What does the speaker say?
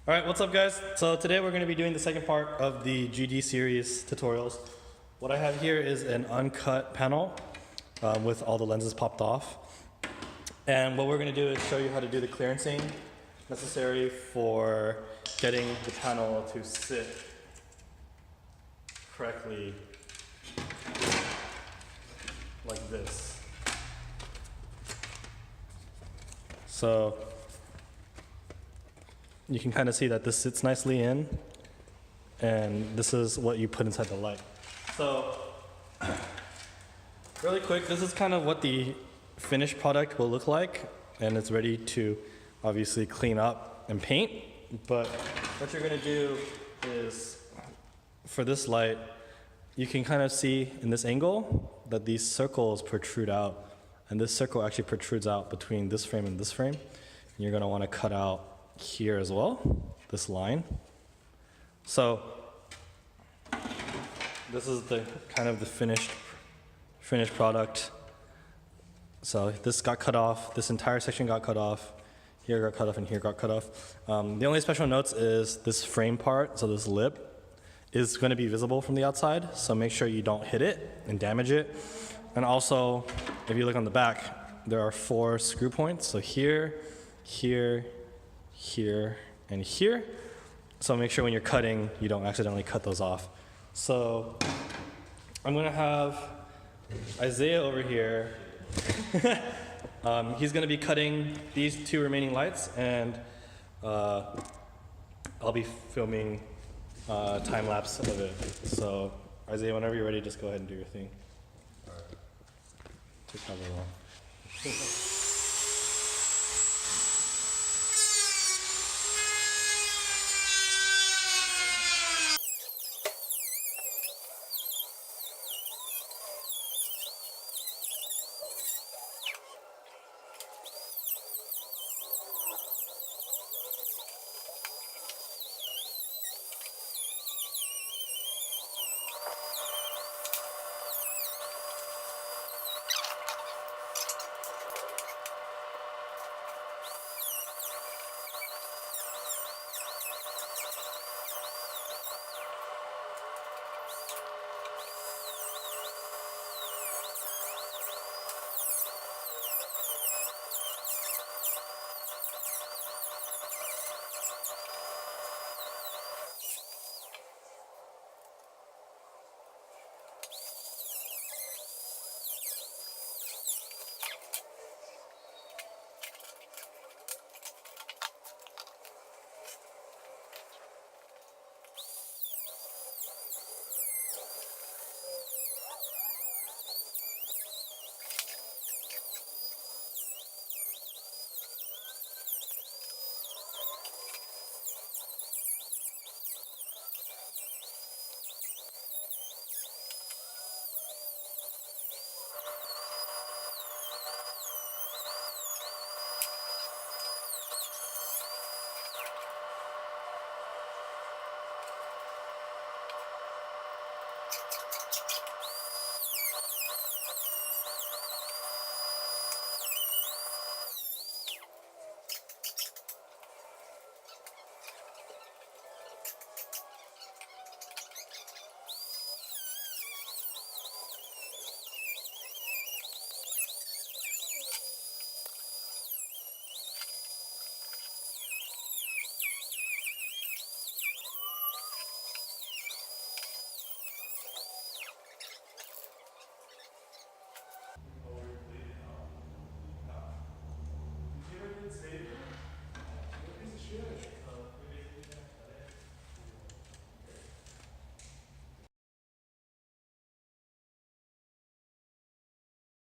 All right, what's up guys? So today we're going to be doing the second part of the GD series tutorials. What I have here is an uncut panel with all the lenses popped off. And what we're going to do is show you how to do the clearancing necessary for getting the panel to sit correctly like this. So you can kind of see that this sits nicely in, and this is what you put inside the light. So really quick, this is kind of what the finished product will look like, and it's ready to obviously clean up and paint. But what you're going to do is, for this light, you can kind of see in this angle that these circles protrude out, and this circle actually protrudes out between this frame and this frame. And you're going to want to cut out here as well, this line. So this is the kind of the finished product. So this got cut off, this entire section got cut off, here got cut off, and here got cut off. The only special notes is this frame part, so this lip is going to be visible from the outside, so make sure you don't hit it and damage it. And also, if you look on the back, there are 4 screw points, so here, here, here, and here. So make sure when you're cutting, you don't accidentally cut those off. So I'm going to have Isaiah over here. He's going to be cutting these 2 remaining lights, and I'll be filming time lapse of it. So Isaiah, whenever you're ready, just go ahead and do your thing. All right. Take cover off.